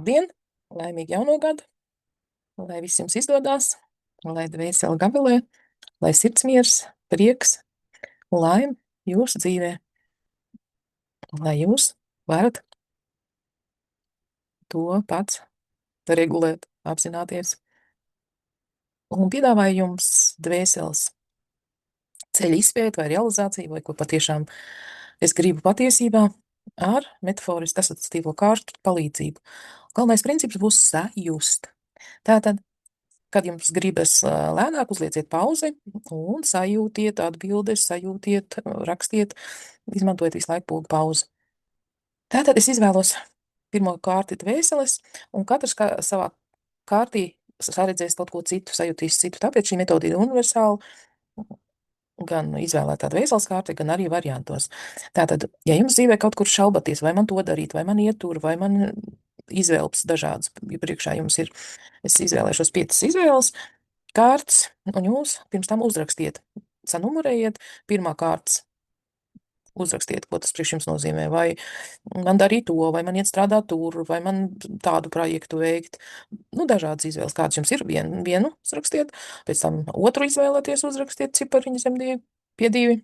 Labdien, laimīgi jauno gadu, lai viss jums izdodas, lai dvēsele gavilē, lai sirds miers, prieks un laime jūsu dzīvē, lai jūs varat to pats regulēt, apzināties. Un piedāvāju jums dvēseles ceļu izpēti vai realizāciju, vai ko patiešām es gribu patiesībā ar metaforisku asociatīvo kārtu palīdzību. Galvenais princips būs sajust. Tātad, kad jums gribas lēnāk, uzlieciet pauzi un sajūtiet atbildes, sajūtiet, rakstiet, izmantojiet visu laiku pogu pauzi. Tātad es izvēlos pirmo kārti dvēseles, un katrs savā kārtī saredzēs kaut ko citu, sajūtīs citu. Tāpēc šī metode ir universāla, gan izvēlētā dvēseles kārta, gan arī variantos. Tātad, ja jums dzīvē kaut kur šaubaties, vai man to darīt, vai man iet tur, vai man izvēles dažādas, ja priekšā jums ir, es izvēlēšos 5 izvēles kārtas, un jūs pirms tam uzrakstiet, sanumurējiet pirmā kārtas, uzrakstiet, ko tas priekš jums nozīmē, vai man darīt to, vai man iet strādāt tur, vai man tādu projektu veikt. Nu, dažādas izvēles, kādas jums ir, vienu uzrakstiet, pēc tam otru izvēlēties, uzrakstiet cipariņu zem 2, pie 2,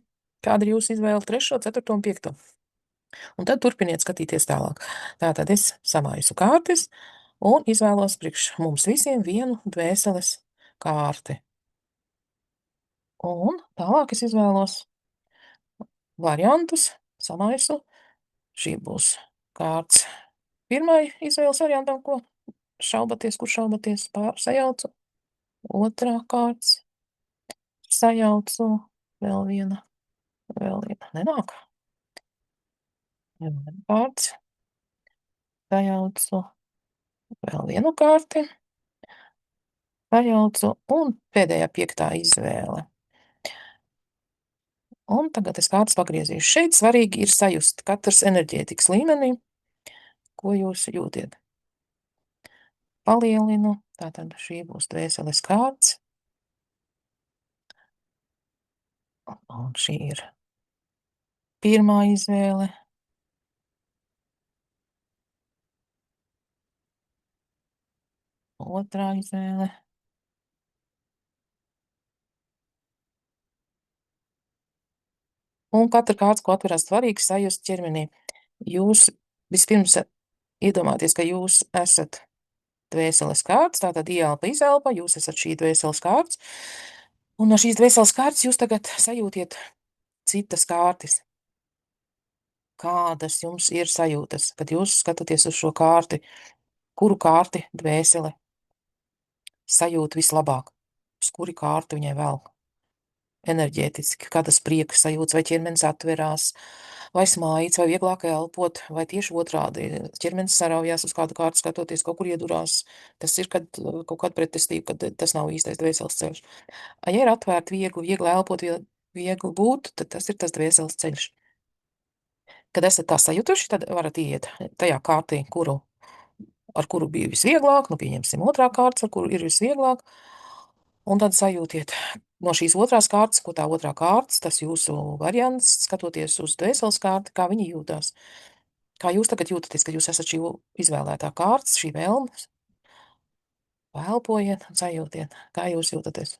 kāda ir jūsu izvēle, 3., 4. un 5. Un tad turpiniet skatīties tālāk. Tātad es samaisu kārtas un izvēlos priekš mums visiem vienu dvēseles kārti. Un tālāk es izvēlos variantus, samaisu. Šī būs kārts pirmai izvēles variantam, ko šaubaties, kur šaubaties, sajaucu. Otrā kārts, sajaucu, vēl viena, nenāk. Kārts, sajaucu, vēl vienu kārti, sajaucu, un pēdējā 5. izvēle. Un tagad es kārtas pagriezīšu. Šeit svarīgi ir sajust katrs enerģētikas līmenī, ko jūs jūtiet. Palielinu, tātad šī būs dvēseles kārts. Un šī ir pirmā izvēle. Otrā izvēle. Un katra kārts, ko atverās, svarīgi sajust ķermenī. Jūs vispirms iedomāties, ka jūs esat dvēseles kārts, tātad ieelpa, izelpa, jūs esat šī dvēseles kārts. Un no šīs dvēseles kārtas jūs tagad sajūtiet citas kārtas. Kādas jums ir sajūtas, kad jūs skatāties uz šo kārti, kuru kārti dvēsele sajūt vislabāk, uz kuri kārti viņai velk? Enerģētiski, kādas prieka sajūtas, vai ķermenis atverās, vai smaids, vai vieglāk elpot, vai tieši otrādi ķermenis saraujās uz kādu kārtu skatoties, kaut kur iedurās. Tas ir, kad kaut kāda pretestība, kad tas nav īstais dvēseles ceļš. Ja ir atvērti viegli elpot, viegli būt, tad tas ir tas dvēseles ceļš. Kad esat tā sajutuši, tad varat iet tajā kārtī, ar kuru bija visvieglāk, nu pieņemsim otrā kārts, ar kuru ir visvieglāk, un tad sajūtiet no šīs otrās kārtas, ko tā otrā kārtas, tas jūsu variants, skatoties uz dvēseles kārti, kā viņi jūtās. Kā jūs tagad jūtaties, ka jūs esat šī izvēlētā kārtas, šī vēlmes? Elpojiet un sajūtiet, kā jūs jūtaties.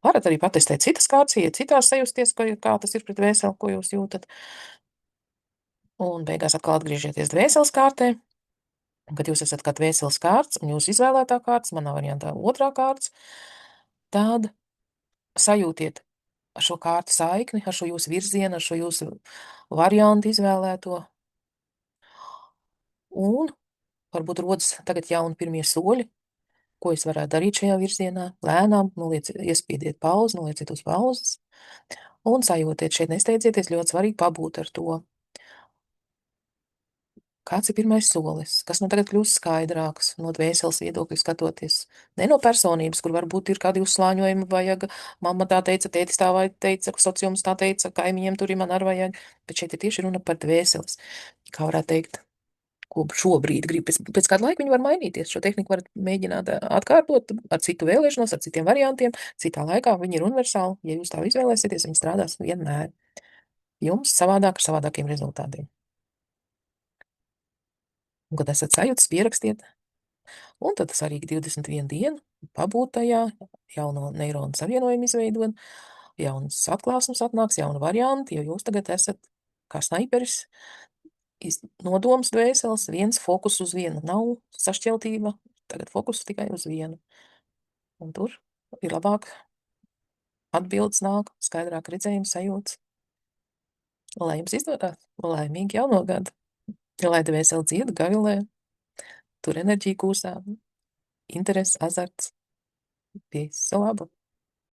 Varat arī patestēt citas kārtas, iet citās sajusties, kā tas ir pret dvēseli, ko jūs jūtat. Un beigās atkal atgriežieties dvēseles kārtē. Un, kad jūs esat kā dvēseles kārts un jūs izvēlētā kārtas, manā variantā otrā kārts, tad sajūtiet ar šo kārtu saikni, ar šo jūsu virzienu, ar šo jūsu variantu izvēlēto. Un varbūt rodas tagad jauni pirmie soļi, ko es varētu darīt šajā virzienā. Lēnām iespiediet pauzi, nolieciet uz pauzes un sajūtiet, šeit nesteidzieties, ļoti svarīgi pabūt ar to. Kāds ir pirmais solis? Kas nu tagad kļūst skaidrāks no dvēseles viedokļa skatoties? Ne no personības, kur varbūt ir kādi uzslāņojumi vajag, mamma tā teica, tētis tā vai teica, sociums tā teica, kaimiņiem tur ir man arī vajag, bet šeit ir tieši runa par dvēseles. Kā varētu teikt, ko šobrīd grib, pēc kāda laika viņi var mainīties. Šo tehniku varat mēģināt atkārtot ar citu vēlēšanos, ar citiem variantiem, citā laikā viņi ir universāli. Ja jūs tā izvēlēsieties, viņi strādās vienmēr. Jums savādāk ar savādākiem rezultātiem. Un, kad esat sajūtas, pierakstiet. Un tad tas arī 21 dienu pabūt tajā, jauno neironu savienojumu izveidot, jaunas atklāsmes atnāks, jauni varianti, jo jūs tagad esat kā snaiperis, nodoms dvēseles, viens fokus uz vienu, nav sašķeltība, tagad fokus tikai uz vienu. Un tur ir labāk atbildes nāk, skaidrāk redzējums, sajūtas. Lai jums izdodas, laimīgi jauno gadu, lai dvēseli dzied, gavilē, tur enerģija kūsā, interesi, azarts, visu labu!